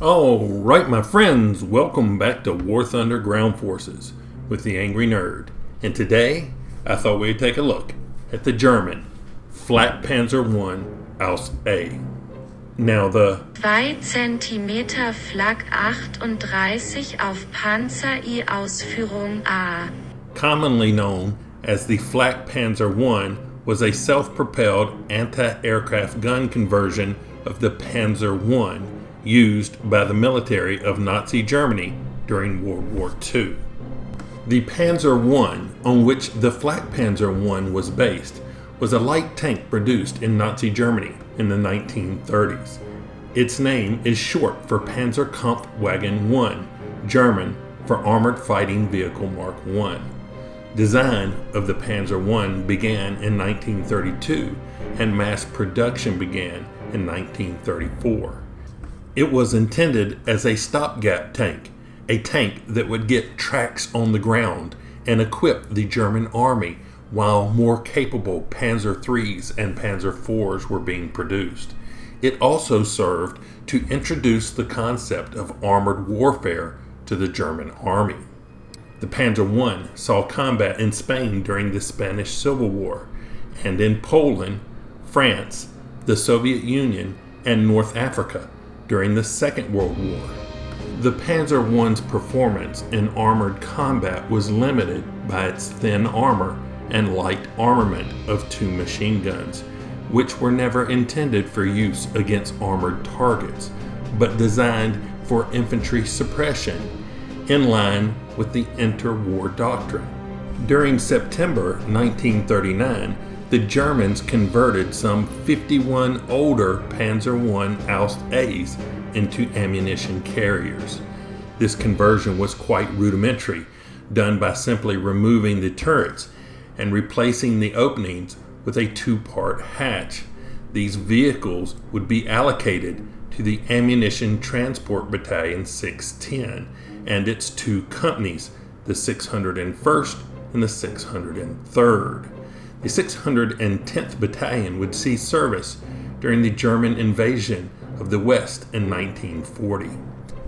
All right, my friends, welcome back to War Thunder Ground Forces with the Angry Nerd. And today, I thought we'd take a look at the German Flakpanzer I Ausf. Now the 2 cm Flak 38 auf Panzer I Ausf. A. commonly known as the Flakpanzer I was a self-propelled anti-aircraft gun conversion of the Panzer I used by the military of Nazi Germany during World War II. The Panzer I, on which the Flakpanzer I was based, was a light tank produced in Nazi Germany in the 1930s. Its name is short for Panzerkampfwagen I, German for Armored Fighting Vehicle Mark I. Design of the Panzer I began in 1932 and mass production began in 1934. It was intended as a stopgap tank, a tank that would get tracks on the ground and equip the German army while more capable Panzer IIIs and Panzer IVs were being produced. It also served to introduce the concept of armored warfare to the German army. The Panzer I saw combat in Spain during the Spanish Civil War and in Poland, France, the Soviet Union, and North Africa during the Second World War. The Panzer I's performance in armored combat was limited by its thin armor and light armament of 2 machine guns, which were never intended for use against armored targets, but designed for infantry suppression, in line with the interwar doctrine. During September 1939, the Germans converted some 51 older Panzer I Ausf into ammunition carriers. This conversion was quite rudimentary, done by simply removing the turrets and replacing the openings with a 2-part hatch. These vehicles would be allocated to the Ammunition Transport Battalion 610 and its 2 companies, the 601st and the 603rd. The 610th Battalion would see service during the German invasion of the West in 1940.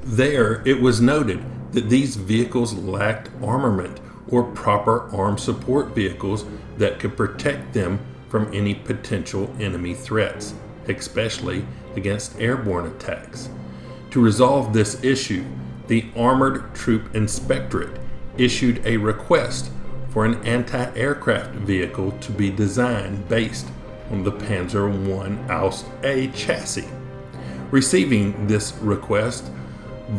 There, it was noted that these vehicles lacked armament or proper armed support vehicles that could protect them from any potential enemy threats, especially against airborne attacks. To resolve this issue, the Armored Troop Inspectorate issued a request for an anti-aircraft vehicle to be designed based on the Panzer I Ausf chassis. Receiving this request,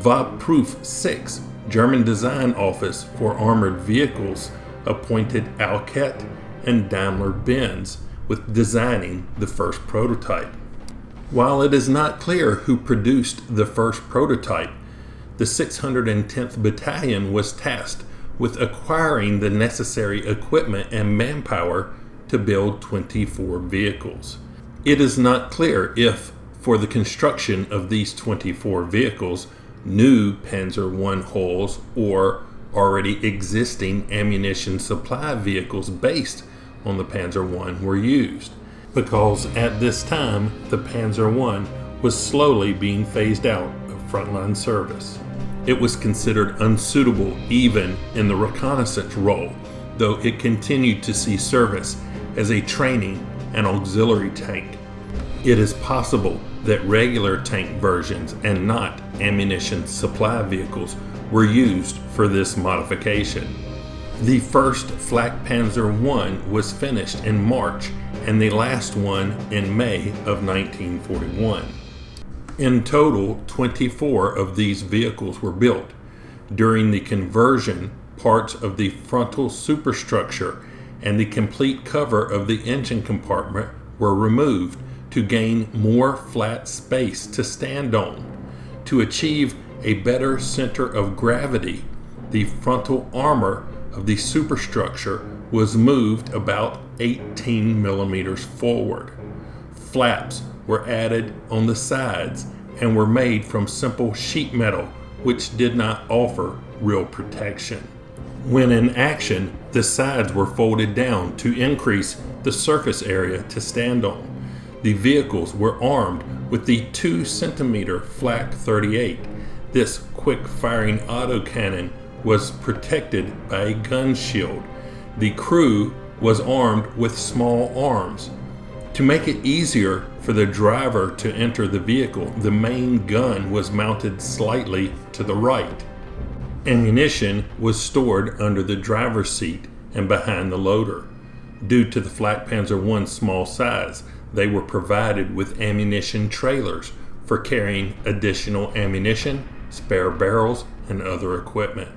Wahlprüf 6, German Design Office for Armored Vehicles, appointed Alket and Daimler-Benz with designing the first prototype. While it is not clear who produced the first prototype, the 610th Battalion was tasked with acquiring the necessary equipment and manpower to build 24 vehicles. It is not clear if, for the construction of these 24 vehicles, new Panzer I hulls or already existing ammunition supply vehicles based on the Panzer I were used, because at this time the Panzer I was slowly being phased out of frontline service. It was considered unsuitable even in the reconnaissance role, though it continued to see service as a training and auxiliary tank. It is possible that regular tank versions and not ammunition supply vehicles were used for this modification. The first Flakpanzer I was finished in March and the last one in May of 1941. In total, 24 of these vehicles were built. During the conversion, parts of the frontal superstructure and the complete cover of the engine compartment were removed to gain more flat space to stand on. To achieve a better center of gravity, the frontal armor of the superstructure was moved about 18 millimeters forward. Flaps were added on the sides and were made from simple sheet metal, which did not offer real protection. When in action, the sides were folded down to increase the surface area to stand on. The vehicles were armed with the 2 cm Flak 38. This quick-firing autocannon was protected by a gun shield. The crew was armed with small arms. To make it easier for the driver to enter the vehicle, the main gun was mounted slightly to the right. Ammunition was stored under the driver's seat and behind the loader. Due to the Flakpanzer I's small size, they were provided with ammunition trailers for carrying additional ammunition, spare barrels, and other equipment.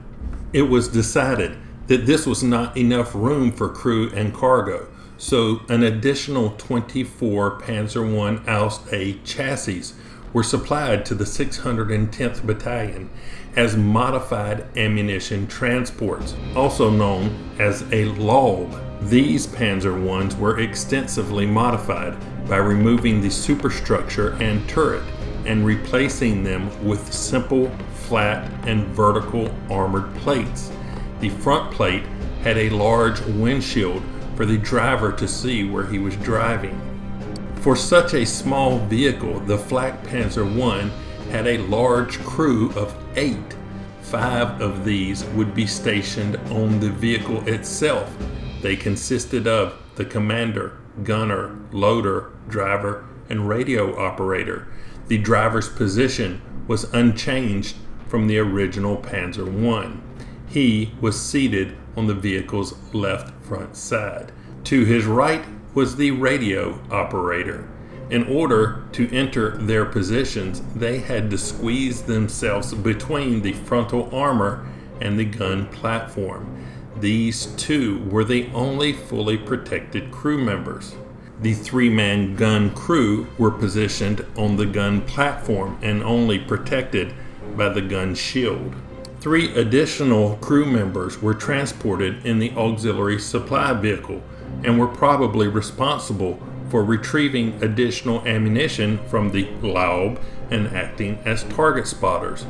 It was decided that this was not enough room for crew and cargo, so an additional 24 Panzer I Ausf chassis were supplied to the 610th Battalion as modified ammunition transports, also known as a LAUB. These Panzer I's were extensively modified by removing the superstructure and turret and replacing them with simple, flat, and vertical armored plates. The front plate had a large windshield for the driver to see where he was driving. For such a small vehicle, the Flakpanzer I had a large crew of 8. 5 of these would be stationed on the vehicle itself. They consisted of the commander, gunner, loader, driver, and radio operator. The driver's position was unchanged from the original Panzer I. He was seated on the vehicle's left front side. To his right was the radio operator. In order to enter their positions, they had to squeeze themselves between the frontal armor and the gun platform. These two were the only fully protected crew members. The 3-man gun crew were positioned on the gun platform and only protected by the gun shield. 3 additional crew members were transported in the auxiliary supply vehicle and were probably responsible for retrieving additional ammunition from the LAUB and acting as target spotters.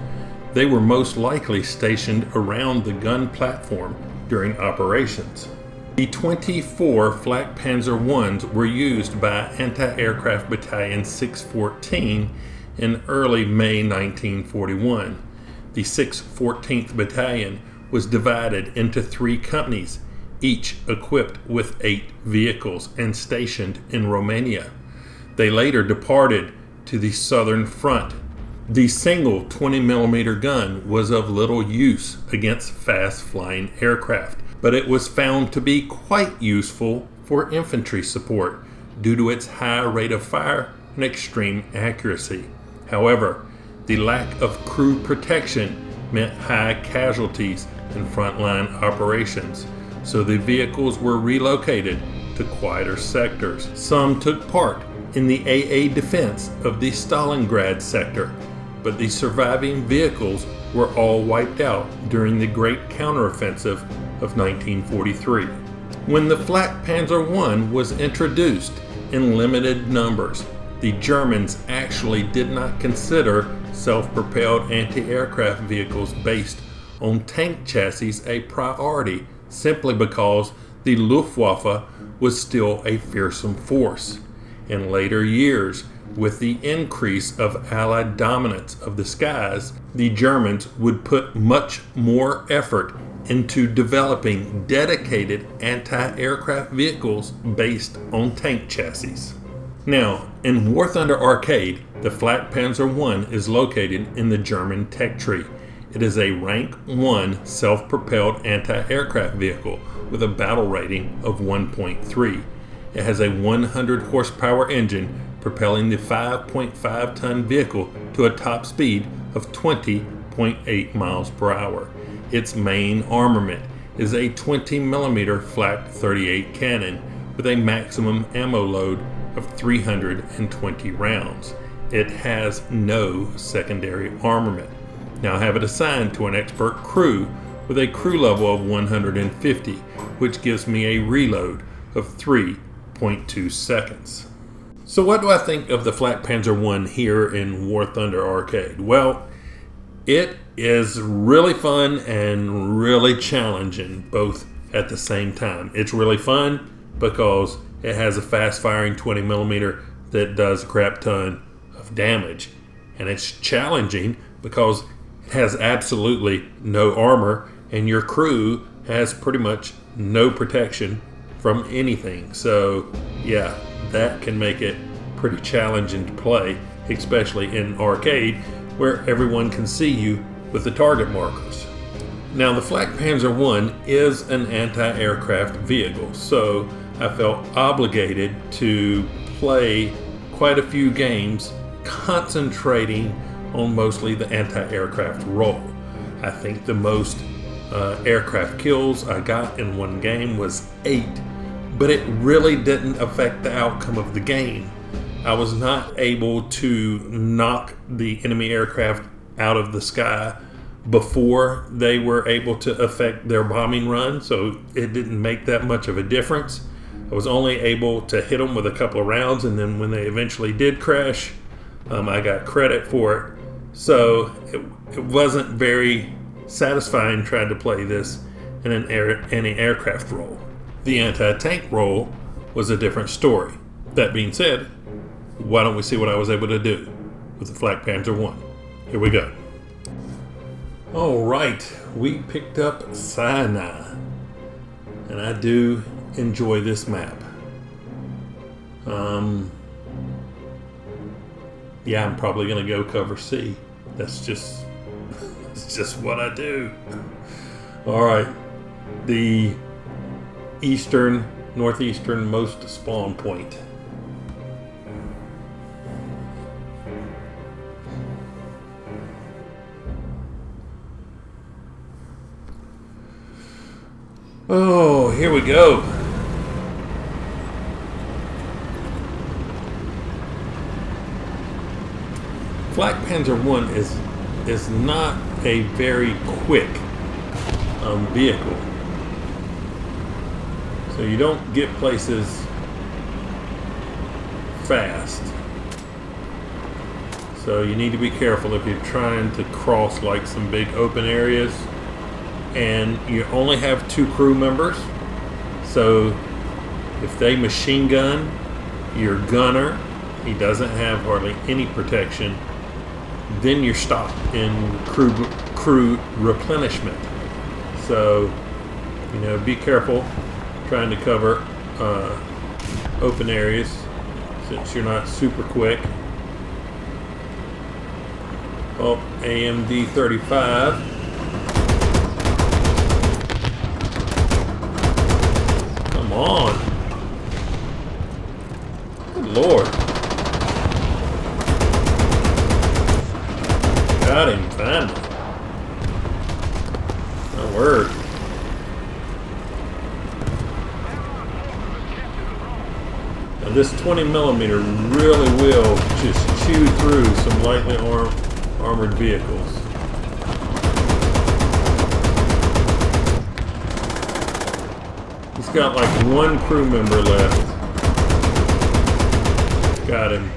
They were most likely stationed around the gun platform during operations. The 24 Flakpanzer I's were used by Anti-Aircraft Battalion 614 in early May 1941. The 614th Battalion was divided into 3 companies, each equipped with 8 vehicles and stationed in Romania. They later departed to the southern front. The single 20mm gun was of little use against fast-flying aircraft, but it was found to be quite useful for infantry support due to its high rate of fire and extreme accuracy. However, the lack of crew protection meant high casualties in frontline operations, so the vehicles were relocated to quieter sectors. Some took part in the AA defense of the Stalingrad sector, but the surviving vehicles were all wiped out during the Great Counteroffensive of 1943. When the Flakpanzer I was introduced in limited numbers, the Germans actually did not consider self-propelled anti-aircraft vehicles based on tank chassis a priority, simply because the Luftwaffe was still a fearsome force. In later years, with the increase of Allied dominance of the skies, the Germans would put much more effort into developing dedicated anti-aircraft vehicles based on tank chassis. Now, in War Thunder Arcade, the Flakpanzer I is located in the German tech tree. It is a Rank 1 self-propelled anti-aircraft vehicle with a battle rating of 1.3. It has a 100 horsepower engine propelling the 5.5-ton vehicle to a top speed of 20.8 miles per hour. Its main armament is a 20mm Flak 38 cannon with a maximum ammo load of 320 rounds. It has no secondary armament. Now I have it assigned to an expert crew with a crew level of 150, which gives me a reload of 3.2 seconds. So what do I think of the Flakpanzer I here in War Thunder Arcade? Well, it is really fun and really challenging both at the same time. It's really fun because it has a fast-firing 20mm that does a crap ton of of damage. And it's challenging because it has absolutely no armor, and your crew has pretty much no protection from anything. So yeah, that can make it pretty challenging to play, especially in arcade where everyone can see you with the target markers. Now, the Flakpanzer I is an anti-aircraft vehicle, so I felt obligated to play quite a few games concentrating on mostly the anti-aircraft role. I think the most aircraft kills I got in one game was 8, but it really didn't affect the outcome of the game. I was not able to knock the enemy aircraft out of the sky before they were able to affect their bombing run, so it didn't make that much of a difference. I was only able to hit them with a couple of rounds, and then when they eventually did crash, I got credit for it. So it wasn't very satisfying trying to play this in an anti-aircraft role. The anti-tank role was a different story. That being said, why don't we see what I was able to do with the Flakpanzer I? Here we go. Alright, we picked up Sinai, and I do enjoy this map. Yeah, I'm probably going to go cover C. That's just what I do. Alright, the northeasternmost spawn point. Oh, here we go. Flakpanzer I is not a very quick vehicle. So you don't get places fast. So you need to be careful if you're trying to cross like some big open areas. And you only have 2 crew members, so if they machine gun your gunner, he doesn't have hardly any protection, then you're stopped in crew replenishment. So, you know, be careful trying to cover open areas since you're not super quick. Oh, AMD 35. On. Good Lord. Got him finally. My word. Now this 20mm really will just chew through some lightly armored vehicles. He's got like 1 crew member left. Got him.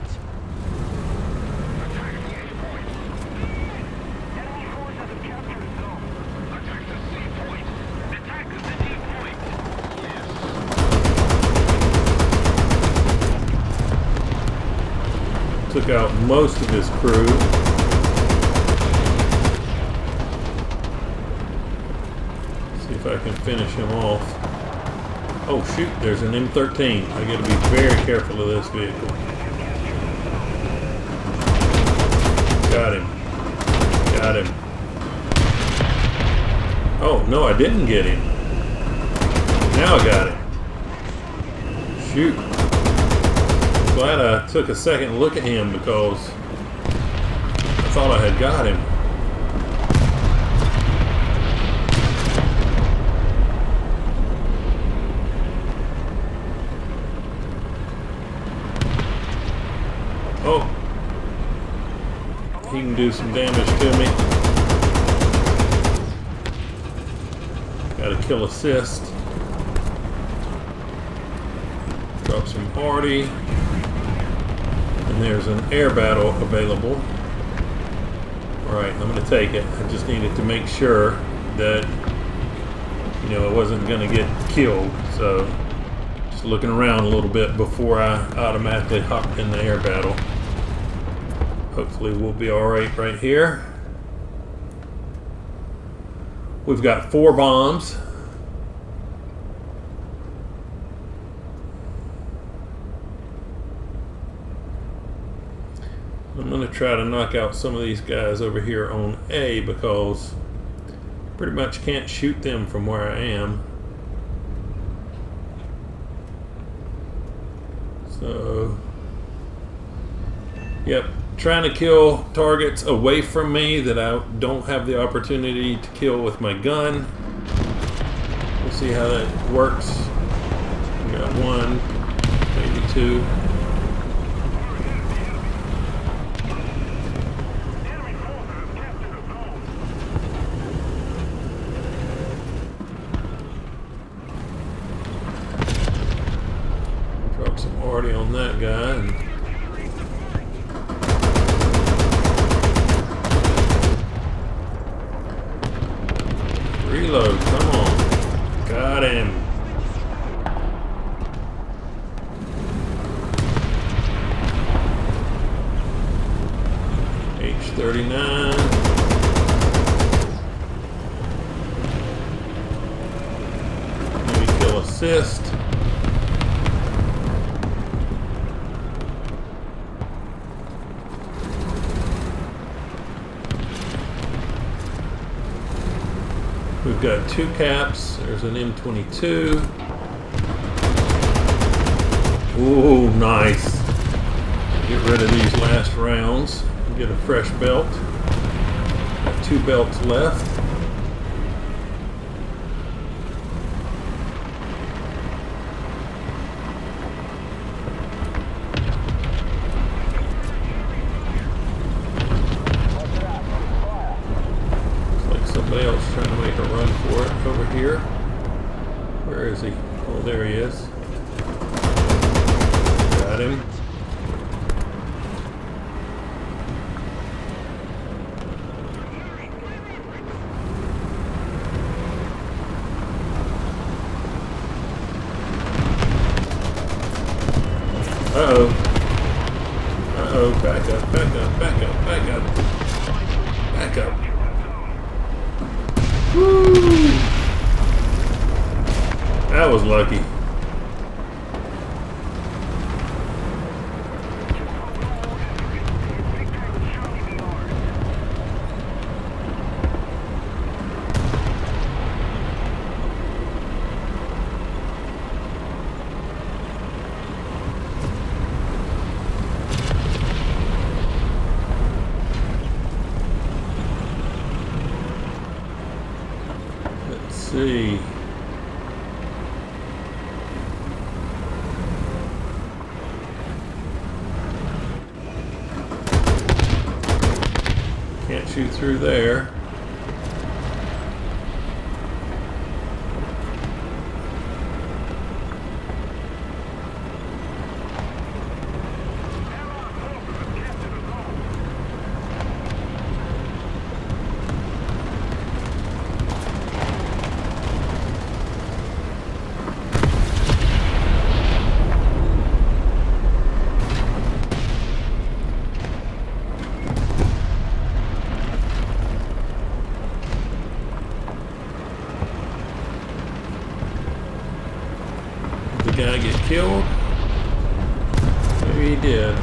Took out most of his crew. See if I can finish him off. Oh shoot, there's an M13. I gotta be very careful of this vehicle. Got him. Got him. Oh, no, I didn't get him. Now I got him. Shoot. Glad I took a second look at him because I thought I had got him. Oh, he can do some damage to me. Got a kill assist. Drop some arty. And there's an air battle available. Alright, I'm going to take it. I just needed to make sure that, you know, I wasn't going to get killed. So, just looking around a little bit before I automatically hopped in the air battle. Hopefully we'll be alright right here. We've got 4 bombs. I'm going to try to knock out some of these guys over here on A because pretty much can't shoot them from where I am. So, yep, trying to kill targets away from me that I don't have the opportunity to kill with my gun. We'll see how that works. We got 1, maybe 2. Drop some arty on that guy. And reload, come on. Got him. H39. Maybe kill assist. We've got 2 caps. There's an M22. Ooh, nice. Get rid of these last rounds. Get a fresh belt. Got 2 belts left. Somebody else trying to make a run for it over here. Where is he? Oh, there he is. Got him. Uh-oh. Uh-oh. Back up, back up, back up, back up. Back up. Woo! That was lucky. Let's see. Can't shoot through there. Did the guy get killed? Maybe he did.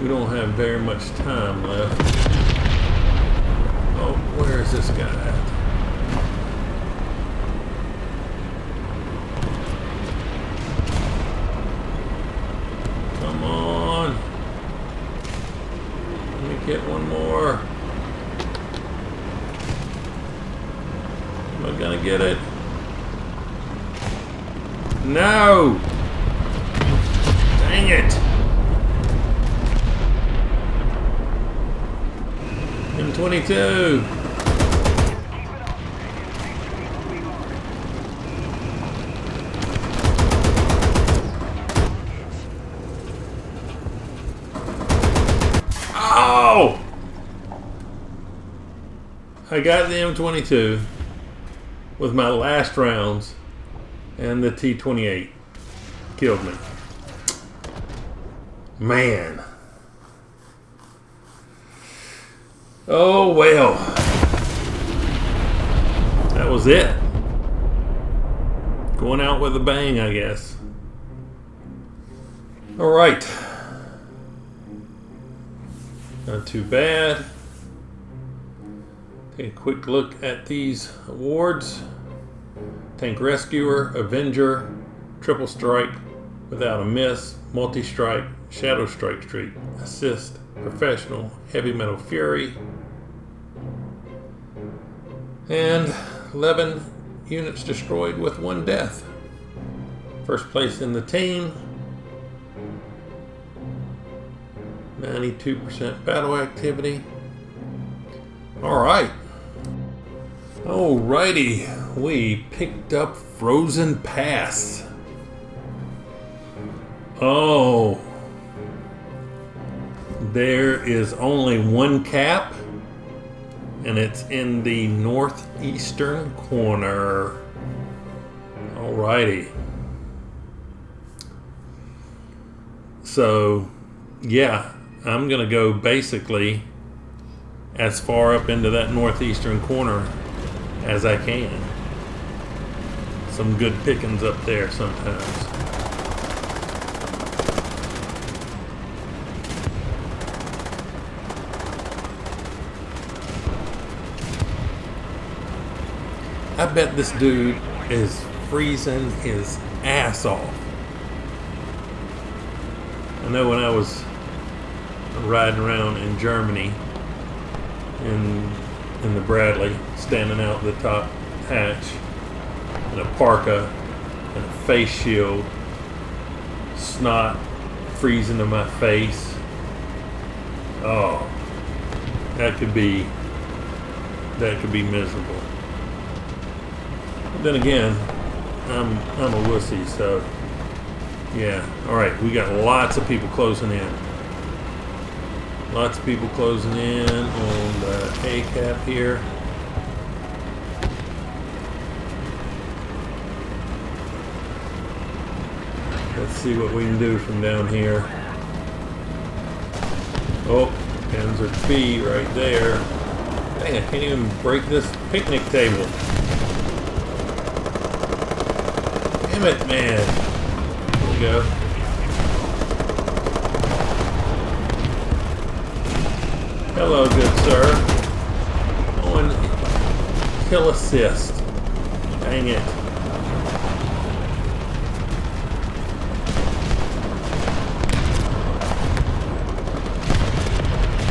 We don't have very much time left. Oh, where is this guy at? Come on. Let me get one more. Am I gonna get it? No! Dang it! M22. Oh! I got the M22. with my last rounds, and the T-28 killed me. Man. Oh well. That was it. Going out with a bang, I guess. Alright. Not too bad. Take a quick look at these awards. Tank Rescuer, Avenger, Triple Strike, Without a Miss, Multi-Strike, Shadow Strike Streak, Assist, Professional, Heavy Metal Fury, and 11 units destroyed with 1 death. First place in the team. 92% battle activity. Alright. Alrighty. We picked up Frozen Pass. Oh. There is only 1 cap, and it's in the northeastern corner. Alrighty. So, yeah, I'm going to go basically as far up into that northeastern corner as I can. Some good pickings up there sometimes. I bet this dude is freezing his ass off. I know when I was riding around in Germany in the Bradley, standing out the top hatch in a parka and a face shield, snot freezing to my face. Oh, that could be miserable. But then again, I'm a wussy, so yeah. Alright, we got lots of people closing in. Lots of people closing in on the A cap here. Let's see what we can do from down here. Oh, Panzer B right there. Dang, I can't even break this picnic table. Damn it, man. There we go. Hello, good sir. Oh, and kill assist. Dang it.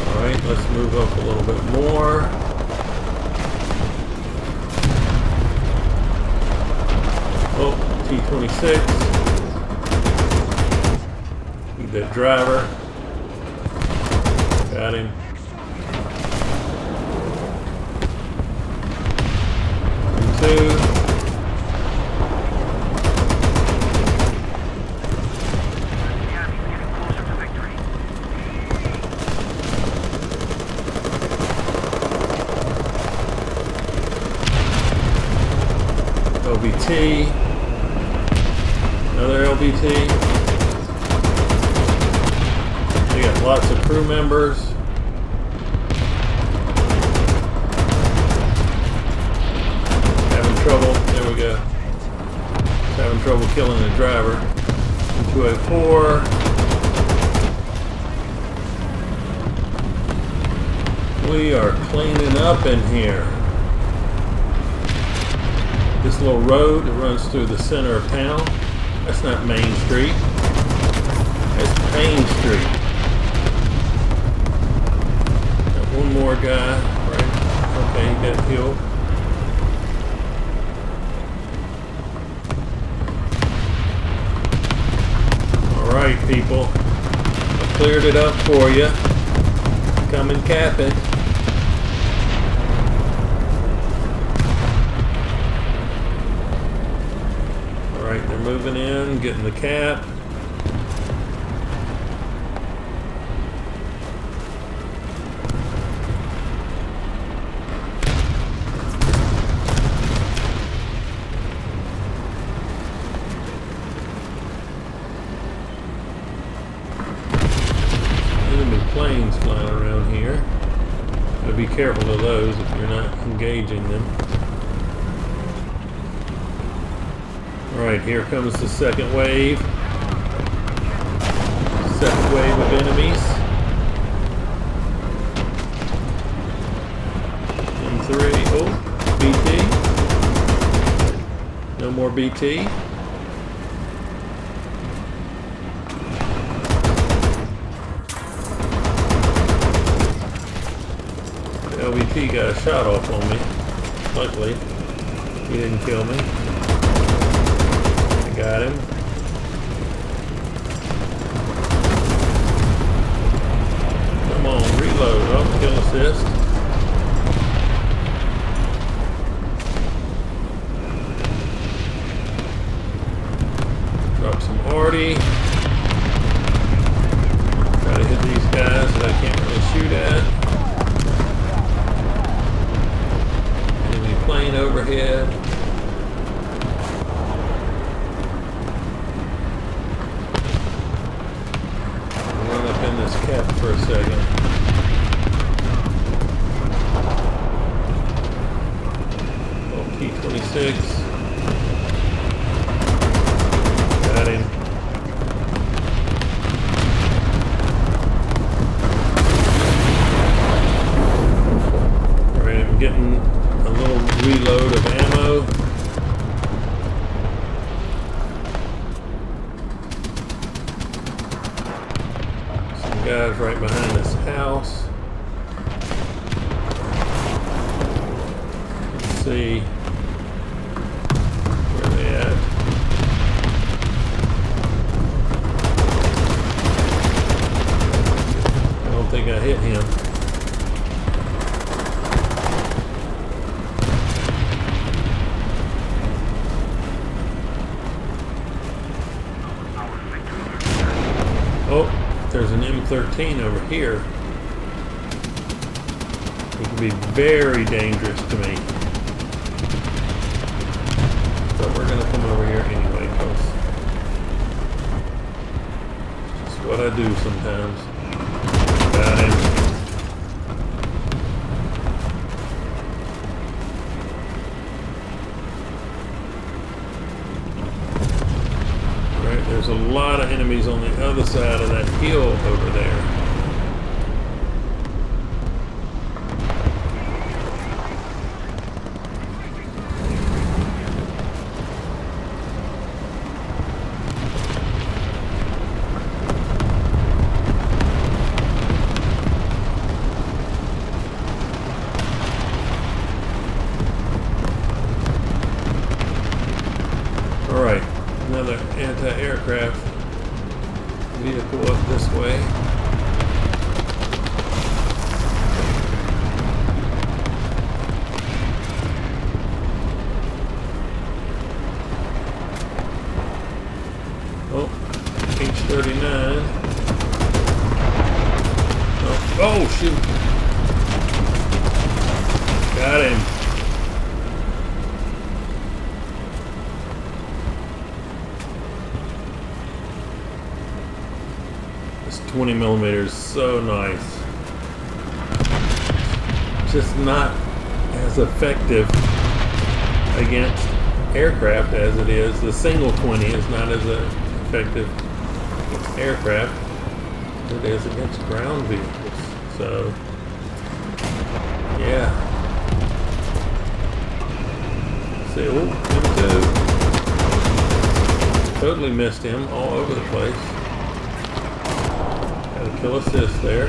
Alright, let's move up a little bit more. Oh, T-26. Need that driver. Got him. Two. LBT. Another LBT. We got lots of crew members. Trouble. There we go. Having trouble killing the driver. 204. We are cleaning up in here. This little road that runs through the center of town, that's not Main Street. That's Main Street. Got one more guy, right? Okay, he got killed. Alright, people. I cleared it up for you. Come and cap it. Alright, they're moving in, getting the cap. planes flying around here. Gotta be careful of those if you're not engaging them. Alright, here comes the second wave. Second wave of enemies. M3. Oh, BT. No more BT. LBT got a shot off on me. Luckily, he didn't kill me. I got him. Come on, reload. Oh, kill assist. Drop some arty. Try to hit these guys that I can't really shoot at. Plane overhead. I'll run up in this cap for a second. Oh, T-26. Got him. Alright, I'm getting a little reload of ammo. Some guys right behind this house. Let's see where they at. I don't think I hit him. Oh, there's an M13 over here. It can be very dangerous to me. But we're going to come over here anyway, because it's just what I do sometimes. Got him. There's a lot of enemies on the other side of that hill over there. All right. Another anti-aircraft vehicle up this way. Oh, H-39. Oh, shoot. Got him. This 20 millimeter is so nice. Just not as effective against aircraft as it is. The single 20 is not as effective against aircraft as it is against ground vehicles. So, yeah. See, oh, M2. Totally missed him all over the place. Got a kill assist there.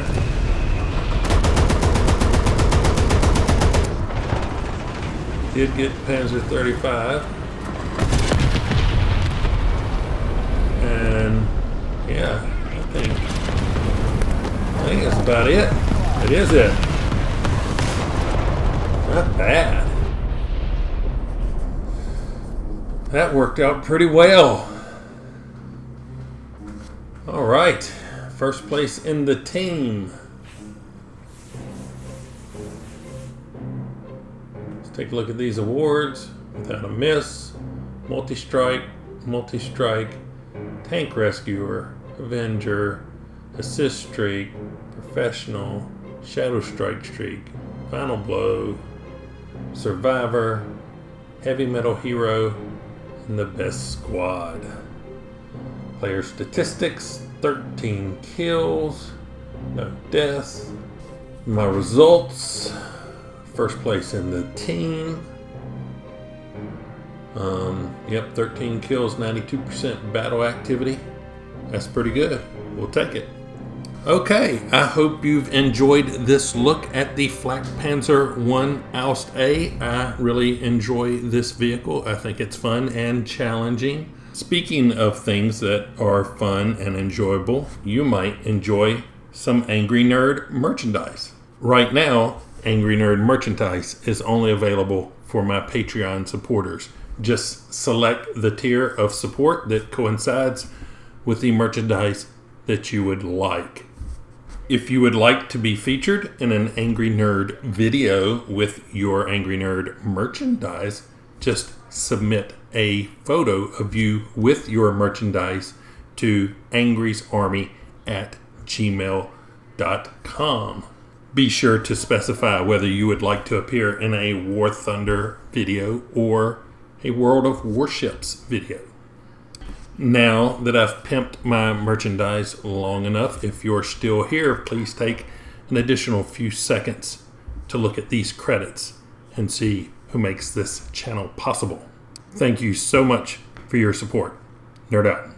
Did get Panzer 35. And yeah, I think that's about it. It is it. Not bad. That worked out pretty well. All right, first place in the team. Let's take a look at these awards. Without a miss, multi-strike, tank rescuer, avenger, assist streak, professional, shadow strike streak, final blow, survivor, heavy metal hero, and the best squad. Player statistics, 13 kills, no deaths. My results, first place in the team. 13 kills, 92% battle activity. That's pretty good. We'll take it. Okay, I hope you've enjoyed this look at the Flakpanzer I Ausf A. I really enjoy this vehicle. I think it's fun and challenging. Speaking of things that are fun and enjoyable, you might enjoy some Angry Nerd merchandise. Right now, Angry Nerd merchandise is only available for my Patreon supporters. Just select the tier of support that coincides with the merchandise that you would like. If you would like to be featured in an Angry Nerd video with your Angry Nerd merchandise, just submit a photo of you with your merchandise to AngrysArmy@gmail.com. Be sure to specify whether you would like to appear in a War Thunder video or a World of Warships video. Now that I've pimped my merchandise long enough, if you're still here, please take an additional few seconds to look at these credits and see who makes this channel possible. Thank you so much for your support. Nerd out.